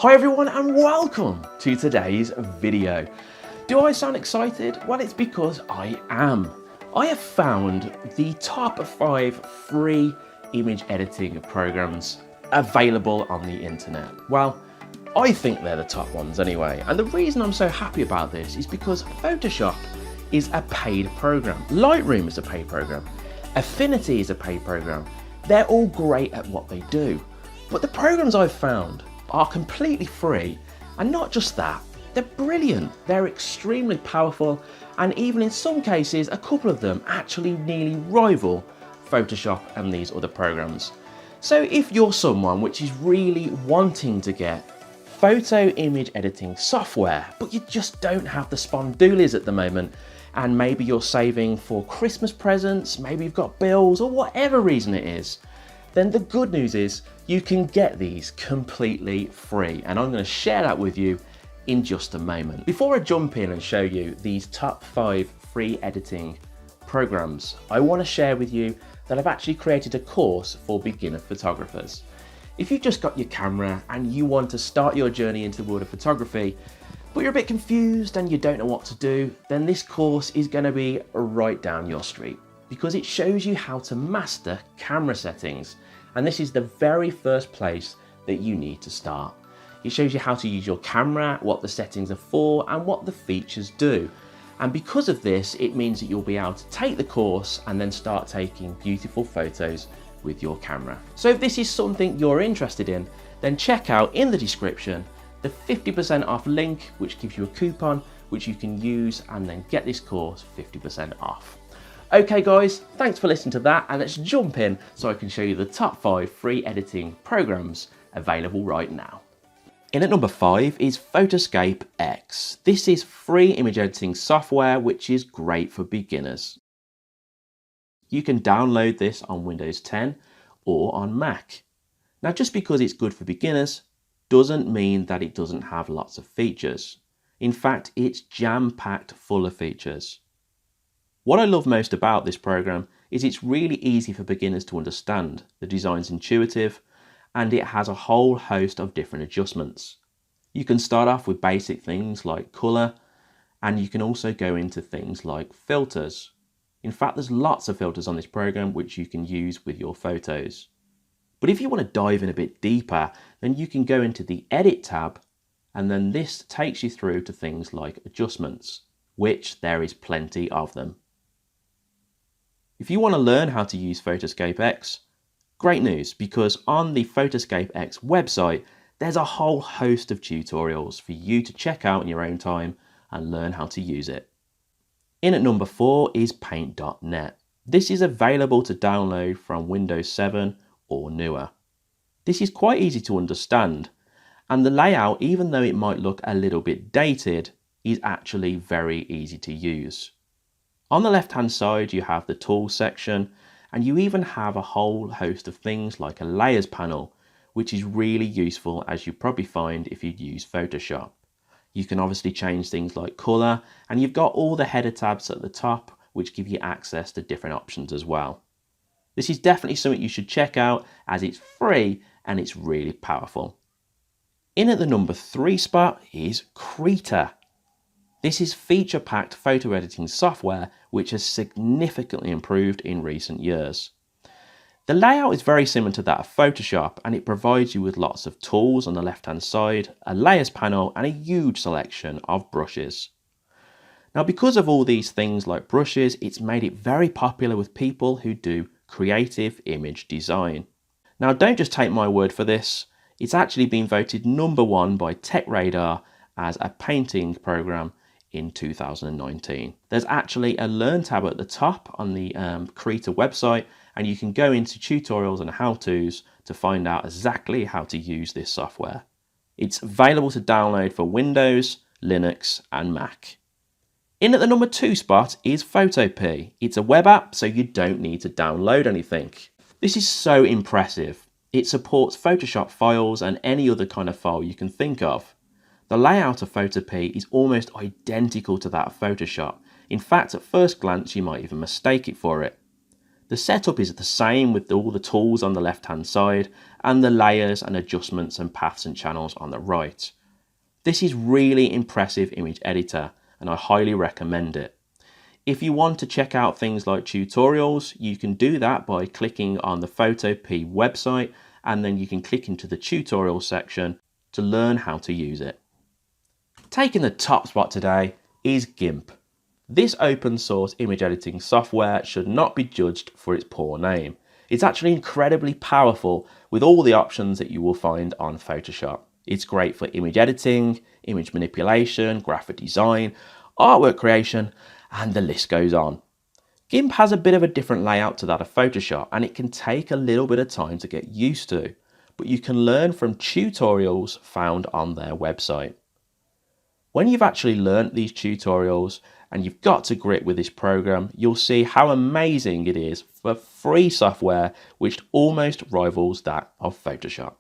Hi everyone and welcome to today's video. Do I sound excited? Well, it's because I am. I have found the top 5 free image editing programs available on the internet. Well, I think they're the top ones anyway. And the reason I'm so happy about this is because Photoshop is a paid program. Lightroom is a paid program. Affinity is a paid program. They're all great at what they do. But the programs I've found are completely free, and not just that, they're brilliant, they're extremely powerful, and even in some cases a couple of them actually nearly rival Photoshop and these other programs. So if you're someone which is really wanting to get photo image editing software but you just don't have the spondoolies at the moment, and maybe you're saving for Christmas presents, maybe you've got bills or whatever reason it is, then the good news is you can get these completely free, and I'm going to share that with you in just a moment. Before I jump in and show you these top 5 free editing programs, I want to share with you that I've actually created a course for beginner photographers. If you've just got your camera and you want to start your journey into the world of photography, but you're a bit confused and you don't know what to do, then this course is going to be right down your street, because it shows you how to master camera settings. And this is the very first place that you need to start. It shows you how to use your camera, what the settings are for, and what the features do. And because of this, it means that you'll be able to take the course and then start taking beautiful photos with your camera. So if this is something you're interested in, then check out in the description the 50% off link, which gives you a coupon which you can use and then get this course 50% off. Okay guys, thanks for listening to that, and let's jump in so I can show you the top 5 free editing programs available right now. In at number 5 is 𝒕𝒐𝒄𝒌. This is free image editing software which is great for beginners. You can download this on Windows 10 or on Mac. Now, just because it's good for beginners doesn't mean that it doesn't have lots of features. In fact, it's jam-packed full of features. What I love most about this program is it's really easy for beginners to understand. The design's intuitive and it has a whole host of different adjustments. You can start off with basic things like color, and you can also go into things like filters. In fact, there's lots of filters on this program which you can use with your photos. But if you want to dive in a bit deeper, then you can go into the Edit tab, and then this takes you through to things like adjustments, which there is plenty of them. If you want to learn how to use 𝒕𝒐𝒄𝒌, great news, because on the 𝒕𝒐𝒄𝒌 website, there's a whole host of tutorials for you to check out in your own time and learn how to use it. In at number 4 is Paint.net. This is available to download from Windows 7 or newer. This is quite easy to understand, and the layout, even though it might look a little bit dated, is actually very easy to use. On the left hand side you have the tools section, and you even have a whole host of things like a layers panel, which is really useful, as you probably find if you use Photoshop. You can obviously change things like color, and you've got all the header tabs at the top which give you access to different options as well. This is definitely something you should check out, as it's free and it's really powerful. In at the number 3 spot is Krita. This is feature-packed photo editing software which has significantly improved in recent years. The layout is very similar to that of Photoshop, and it provides you with lots of tools on the left-hand side, a layers panel, and a huge selection of brushes. Now, because of all these things like brushes, it's made it very popular with people who do creative image design. Now, don't just take my word for this. It's actually been voted number 1 by TechRadar as a painting program in 2019. There's actually a Learn tab at the top on the Krita website, and you can go into tutorials and how-tos to find out exactly how to use this software. It's available to download for Windows, Linux and Mac. In at the number 2 spot is Photopea. It's a web app, so you don't need to download anything. This is so impressive. It supports Photoshop files and any other kind of file you can think of. The layout of Photopea is almost identical to that of Photoshop. In fact, at first glance, you might even mistake it for it. The setup is the same with all the tools on the left hand side, and the layers and adjustments and paths and channels on the right. This is really impressive image editor and I highly recommend it. If you want to check out things like tutorials, you can do that by clicking on the Photopea website, and then you can click into the tutorial section to learn how to use it. Taking the top spot today is GIMP. This open source image editing software should not be judged for its poor name. It's actually incredibly powerful with all the options that you will find on Photoshop. It's great for image editing, image manipulation, graphic design, artwork creation, and the list goes on. GIMP has a bit of a different layout to that of Photoshop, and it can take a little bit of time to get used to, but you can learn from tutorials found on their website. When you've actually learnt these tutorials and you've got to grip with this program, you'll see how amazing it is for free software which almost rivals that of Photoshop.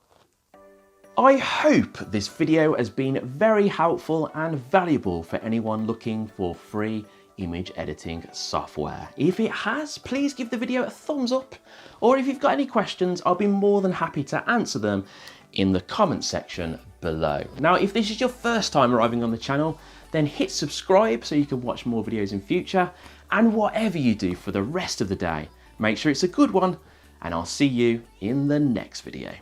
I hope this video has been very helpful and valuable for anyone looking for free image editing software. If it has, please give the video a thumbs up, or if you've got any questions, I'll be more than happy to answer them in the comment section below. Now, if this is your first time arriving on the channel, then hit subscribe so you can watch more videos in future, and whatever you do for the rest of the day, make sure it's a good one, and I'll see you in the next video.